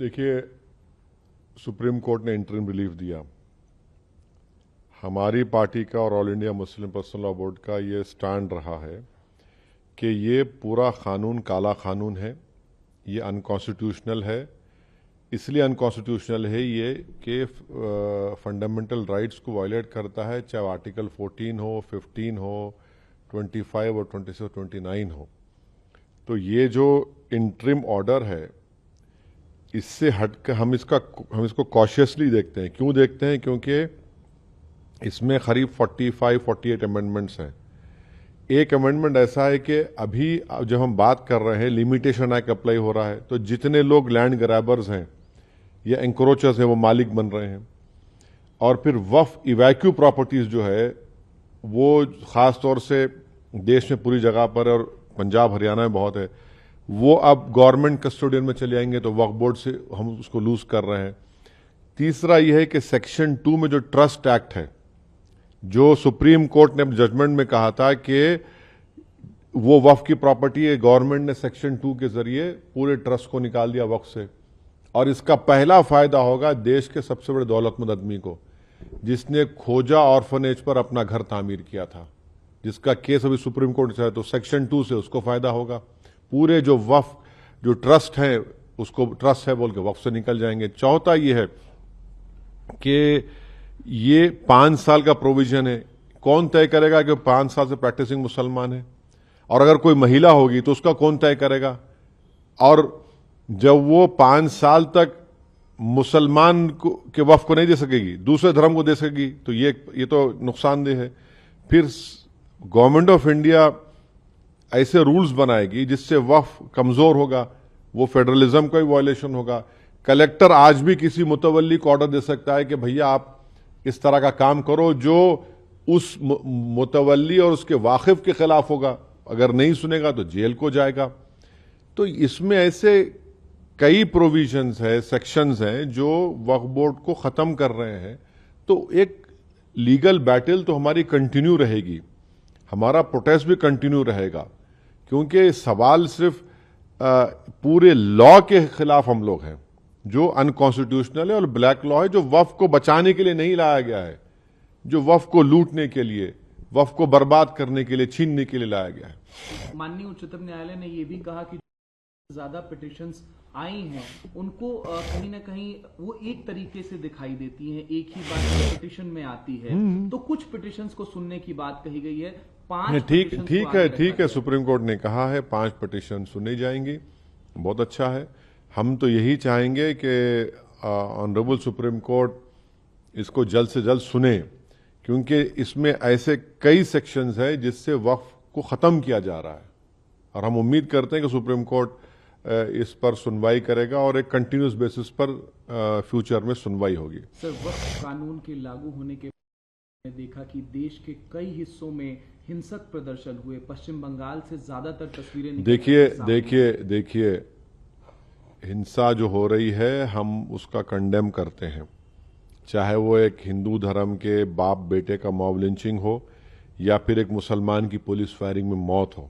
देखिए, supreme court ने interim relief दिया। हमारी पार्टी का और all India Muslim personal law board का ये स्टैंड रहा है कि ये पूरा कानून काला कानून है, ये अनकॉन्स्टिट्यूशनल है। इसलिए अनकॉन्स्टिट्यूशनल है ये कि फंडामेंटल राइट्स को वायलेट करता है, चाहे आर्टिकल 14 हो, 15 हो, 25 और 26 और 29 हो। तो ये जो इंटरिम ऑर्डर है, इससे हटकर हम इसको कॉशियसली देखते हैं। क्यों देखते हैं? क्योंकि इसमें करीब 45-48 अमेंडमेंट्स हैं। एक अमेंडमेंट ऐसा है कि अभी जब हम बात कर रहे हैं, लिमिटेशन एक्ट अप्लाई हो रहा है, तो जितने लोग लैंड ग्रैबर्स हैं या एंक्रोचर्स हैं वो मालिक बन रहे हैं। और फिर वफ इवैक्यू प्रॉपर्टीज जो है वो खास तौर से देश में पूरी जगह पर और पंजाब हरियाणा में बहुत है, वो अब गवर्नमेंट कस्टोडियन में चले आएंगे, तो वक्फ बोर्ड से हम उसको लूज कर रहे हैं। तीसरा यह है कि सेक्शन 2 में जो ट्रस्ट एक्ट है, जो सुप्रीम कोर्ट ने जजमेंट में कहा था कि वो वक्फ की प्रॉपर्टी है, गवर्नमेंट ने सेक्शन 2 के जरिए पूरे ट्रस्ट को निकाल दिया वक्फ से। और इसका पहला फायदा होगा देश के सबसे बड़े दौलतमंद आदमी को, जिसने खोजा ऑर्फनेज पर अपना घर तामीर किया था, जिसका केस अभी सुप्रीम कोर्ट से है। तो सेक्शन 2 से उसको फायदा होगा। पूरे जो वक्फ जो ट्रस्ट है, उसको ट्रस्ट है बोल के वक्फ से निकल जाएंगे। चौथा ये है कि ये 5 साल का प्रोविजन है। कौन तय करेगा कि 5 साल से प्रैक्टिसिंग मुसलमान है? और अगर कोई महिला होगी तो उसका कौन तय करेगा? और जब वो 5 साल तक मुसलमान के वक्फ को नहीं दे सकेगी, दूसरे धर्म को दे सकेगी, तो ये तो नुकसानदेह है। फिर गवर्नमेंट ऑफ इंडिया ऐसे रूल्स बनाएगी जिससे वक्फ कमजोर होगा, वो फेडरलिज्म का भी वायलेशन होगा। कलेक्टर आज भी किसी मुतवल्ली को ऑर्डर दे सकता है कि भैया आप इस तरह का काम करो, जो उस मुतवल्ली और उसके वाकिफ के खिलाफ होगा। अगर नहीं सुनेगा तो जेल को जाएगा। तो इसमें ऐसे कई प्रोविजंस है, सेक्शंस हैं जो वक्फ बोर्ड को खत्म कर रहे हैं। तो एक लीगल बैटल तो हमारी कंटिन्यू रहेगी, हमारा प्रोटेस्ट भी कंटिन्यू रहेगा, क्योंकि सवाल सिर्फ पूरे लॉ के खिलाफ हम लोग हैं जो अनकॉन्स्टिट्यूशनल है, और ब्लैक लॉ है जो वक्फ को बचाने के लिए नहीं लाया गया है, जो वक्फ को लूटने के लिए, वक्फ को बर्बाद करने के लिए, छीनने के लिए लाया गया है। माननीय उच्चतम न्यायालय ने यह भी कहा कि ज्यादा पिटिशंस आई हैं उनको कहीं ना कहीं वो एक तरीके से दिखाई देती हैं, एक ही बात पिटिशन में आती है। तो कुछ पिटिशंस को सुनने की बात कही गई है। 5 ठीक है, सुप्रीम कोर्ट ने कहा है 5 पिटिशन सुनी जाएंगी, बहुत अच्छा है। हम तो यही चाहेंगे कि ऑनरेबल सुप्रीम कोर्ट इसको जल्द से जल्द सुने, क्योंकि इसमें ऐसे कई सेक्शंस हैं जिससे वक्फ को खत्म किया जा रहा है। और हम उम्मीद करते हैं कि सुप्रीम कोर्ट इस पर सुनवाई करेगा और एक कंटिन्यूस बेसिस पर फ्यूचर में सुनवाई होगी। सर, वक्फ कानून के लागू होने के बाद देखा कि देश के कई हिस्सों में हिंसक प्रदर्शन हुए। पश्चिम बंगाल से ज्यादातर तस्वीरें देखिए हिंसा जो हो रही है हम उसका कंडेम करते हैं, चाहे वो एक हिंदू धर्म के बाप बेटे का मॉब लिंचिंग हो या फिर एक मुसलमान की पुलिस फायरिंग में मौत हो।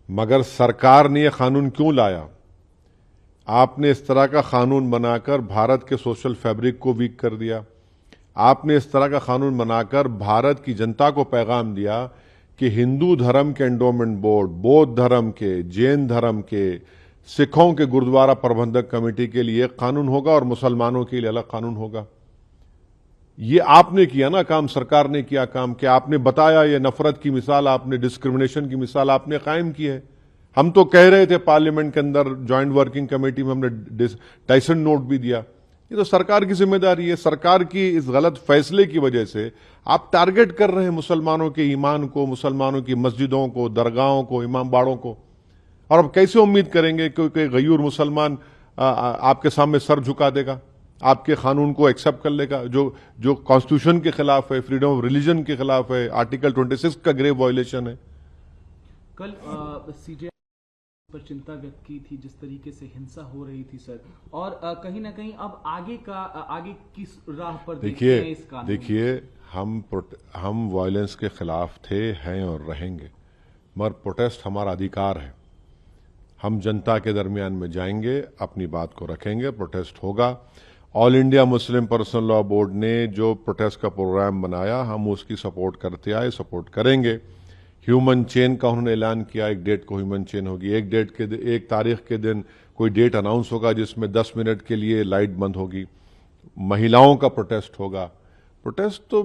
मगर सरकार ने यह कानून क्यों लाया? आपने इस तरह का कानून बनाकर भारत के सोशल फैब्रिक को वीक कर दिया। आपने इस तरह का कानून बनाकर भारत की जनता को पैगाम दिया कि हिंदू धर्म के एंडोमेंट बोर्ड, बौद्ध धर्म के, जैन धर्म के, सिखों के गुरुद्वारा प्रबंधक कमेटी के लिए एक कानून होगा और मुसलमानों के लिए अलग कानून होगा। ये आपने किया ना काम, सरकार ने किया काम कि आपने बताया, ये नफरत की मिसाल आपने, डिस्क्रिमिनेशन की मिसाल आपने कायम की है। हम तो कह रहे थे पार्लियामेंट के अंदर ज्वाइंट वर्किंग कमेटी में, हमने टाइसन नोट भी दिया। ये तो सरकार की जिम्मेदारी है। सरकार की इस गलत फैसले की वजह से आप टारगेट कर रहे हैं मुसलमानों के ईमान को, मुसलमानों की मस्जिदों को, दरगाहों को, इमाम बाड़ों को। और अब कैसे उम्मीद करेंगे कि कोई गयूर मुसलमान आपके सामने सर झुका देगा, आपके कानून को एक्सेप्ट कर लेगा, जो कॉन्स्टिट्यूशन के खिलाफ है, फ्रीडम ऑफ रिलीजन के खिलाफ है, आर्टिकल 26 का ग्रेव वायलेशन है। कल सीजे पर चिंता व्यक्त की थी जिस तरीके से हिंसा हो रही थी सर, और कहीं ना कहीं अब आगे किस राह पर देखिए हम वायलेंस के खिलाफ थे, हैं और रहेंगे, मगर प्रोटेस्ट हमारा अधिकार है। हम जनता के दरमियान में जाएंगे, अपनी बात को रखेंगे, प्रोटेस्ट होगा। All India Muslim personal law board ने जो प्रोटेस्ट का प्रोग्राम बनाया, हम उसकी सपोर्ट करते आए, सपोर्ट करेंगे। ह्यूमन चेन का उन्होंने ऐलान किया, एक डेट को ह्यूमन चेन होगी, एक तारीख के दिन कोई डेट अनाउंस होगा जिसमें 10 मिनट के लिए लाइट बंद होगी। महिलाओं का प्रोटेस्ट होगा। प्रोटेस्ट तो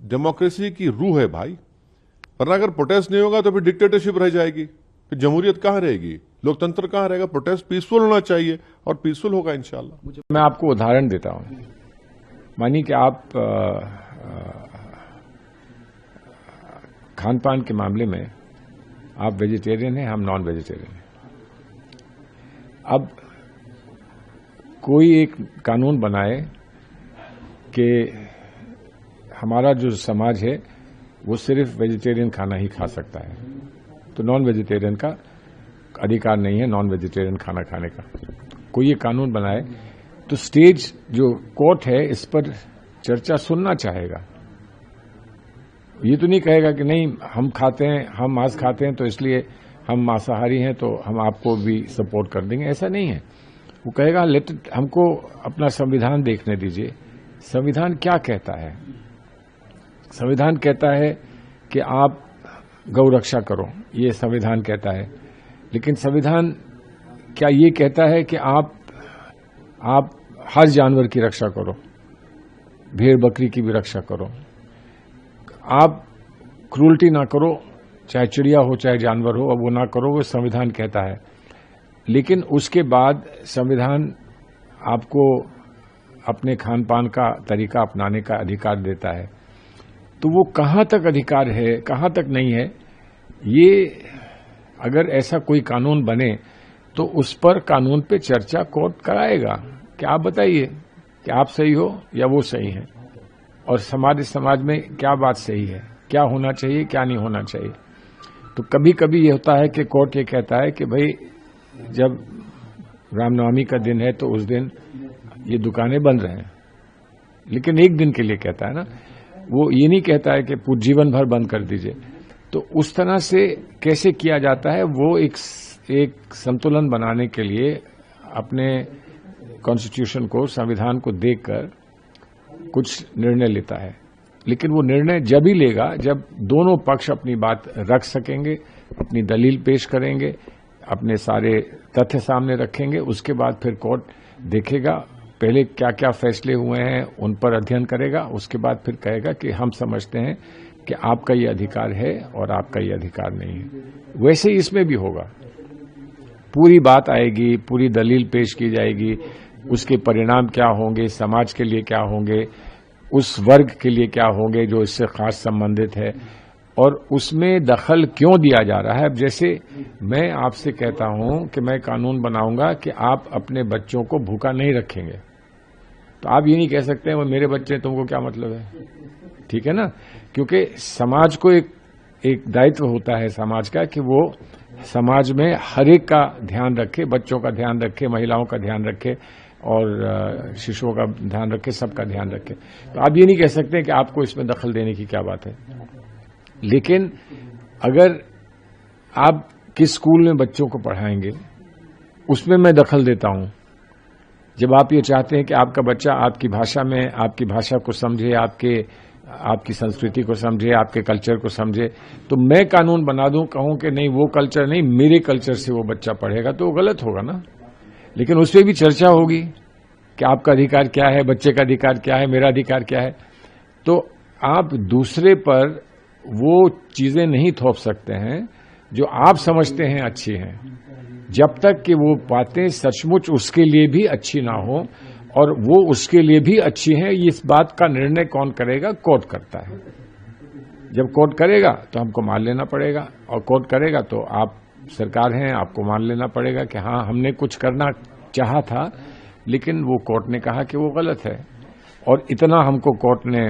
डेमोक्रेसी की रूह है भाई, वरना अगर प्रोटेस्ट नहीं होगा तो फिर डिक्टेटरशिप रह जाएगी, फिर जमहूरियत कहां रहेगी, लोकतंत्र कहां रहेगा। प्रोटेस्ट पीसफुल होना चाहिए और पीसफुल होगा इंशाल्लाह। मैं आपको उदाहरण देता हूं। मानिए कि आप खान पान के मामले में आप वेजिटेरियन हैं, हम नॉन वेजिटेरियन हैं। अब कोई एक कानून बनाए कि हमारा जो समाज है वो सिर्फ वेजिटेरियन खाना ही खा सकता है, तो नॉन वेजिटेरियन का अधिकार नहीं है नॉन वेजिटेरियन खाना खाने का। कोई ये कानून बनाए तो स्टेज जो कोर्ट है इस पर चर्चा सुनना चाहेगा। ये तो नहीं कहेगा कि नहीं हम खाते हैं, हम मांस खाते हैं तो इसलिए हम मांसाहारी हैं तो हम आपको भी सपोर्ट कर देंगे, ऐसा नहीं है। वो कहेगा हमको अपना संविधान देखने दीजिए, संविधान क्या कहता है। संविधान कहता है कि आप गौ रक्षा करो, ये संविधान कहता है। लेकिन संविधान क्या ये कहता है कि आप हर जानवर की रक्षा करो, भेड़ बकरी की भी रक्षा करो, आप क्रूल्टी ना करो, चाहे चिड़िया हो चाहे जानवर हो, अब वो ना करो, वो संविधान कहता है। लेकिन उसके बाद संविधान आपको अपने खान पान का तरीका अपनाने का अधिकार देता है। तो वो कहां तक अधिकार है, कहां तक नहीं है, ये अगर ऐसा कोई कानून बने तो उस पर कानून पे चर्चा कोर्ट कराएगा कि आप बताइए कि आप सही हो या वो सही है, और समाज में क्या बात सही है, क्या होना चाहिए क्या नहीं होना चाहिए। तो कभी कभी ये होता है कि कोर्ट ये कहता है कि भाई जब रामनवमी का दिन है तो उस दिन ये दुकानें बंद रहें, लेकिन एक दिन के लिए कहता है ना, वो ये नहीं कहता है कि पूरे जीवन भर बंद कर दीजिए। तो उस तरह से कैसे किया जाता है, वो एक संतुलन बनाने के लिए अपने कॉन्स्टिट्यूशन को, संविधान को देखकर कुछ निर्णय लेता है। लेकिन वो निर्णय जब ही लेगा जब दोनों पक्ष अपनी बात रख सकेंगे, अपनी दलील पेश करेंगे, अपने सारे तथ्य सामने रखेंगे। उसके बाद फिर कोर्ट देखेगा पहले क्या क्या फैसले हुए हैं, उन पर अध्ययन करेगा, उसके बाद फिर कहेगा कि हम समझते हैं कि आपका ये अधिकार है और आपका ये अधिकार नहीं है। वैसे ही इसमें भी होगा, पूरी बात आएगी, पूरी दलील पेश की जाएगी, उसके परिणाम क्या होंगे, समाज के लिए क्या होंगे, उस वर्ग के लिए क्या होंगे जो इससे खास संबंधित है, और उसमें दखल क्यों दिया जा रहा है। अब जैसे मैं आपसे कहता हूं कि मैं कानून बनाऊंगा कि आप अपने बच्चों को भूखा नहीं रखेंगे, तो आप ये नहीं कह सकते वो मेरे बच्चे, तुमको क्या मतलब है, ठीक है ना। क्योंकि समाज को एक दायित्व होता है समाज का कि वो समाज में हर एक का ध्यान रखे, बच्चों का ध्यान रखे, महिलाओं का ध्यान रखे और शिशुओं का ध्यान रखे, सबका ध्यान रखे। तो आप ये नहीं कह सकते कि आपको इसमें दखल देने की क्या बात है। लेकिन अगर आप किस स्कूल में बच्चों को पढ़ाएंगे उसमें मैं दखल देता हूं। जब आप ये चाहते हैं कि आपका बच्चा आपकी भाषा में, आपकी भाषा को समझे, आपकी संस्कृति को समझे, आपके कल्चर को समझे, तो मैं कानून बना दूं, कहूं कि नहीं वो कल्चर नहीं, मेरे कल्चर से वो बच्चा पढ़ेगा, तो वो गलत होगा ना। लेकिन उस पर भी चर्चा होगी कि आपका अधिकार क्या है, बच्चे का अधिकार क्या है, मेरा अधिकार क्या है। तो आप दूसरे पर वो चीजें नहीं थोप सकते हैं जो आप समझते हैं अच्छी हैं, जब तक कि वो बातें सचमुच उसके लिए भी अच्छी ना हो, और वो उसके लिए भी अच्छी है। इस बात का निर्णय कौन करेगा, कोर्ट करता है। जब कोर्ट करेगा तो हमको मान लेना पड़ेगा, और कोर्ट करेगा तो आप सरकार हैं, आपको मान लेना पड़ेगा कि हाँ हमने कुछ करना चाहा था लेकिन वो कोर्ट ने कहा कि वो गलत है, और इतना हमको कोर्ट ने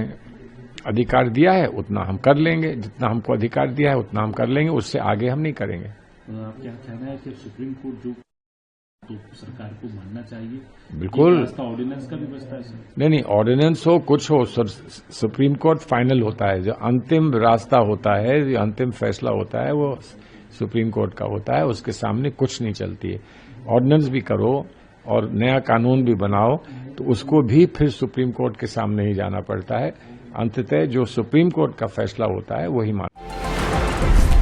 अधिकार दिया है उतना हम कर लेंगे, जितना हमको अधिकार दिया है उतना हम कर लेंगे, उससे आगे हम नहीं करेंगे। क्या कहना है कि सुप्रीम कोर्ट जो तो सरकार को मानना चाहिए, बिल्कुल। ऑर्डिनेंस का भी बचता है सर? नहीं, ऑर्डिनेंस हो कुछ हो, सुप्रीम कोर्ट फाइनल होता है, जो अंतिम रास्ता होता है, जो अंतिम फैसला होता है वो सुप्रीम कोर्ट का होता है, उसके सामने कुछ नहीं चलती है। ऑर्डिनेंस भी करो और नया कानून भी बनाओ तो उसको भी फिर सुप्रीम कोर्ट के सामने ही जाना पड़ता है। अंततः जो सुप्रीम कोर्ट का फैसला होता है वही मानना।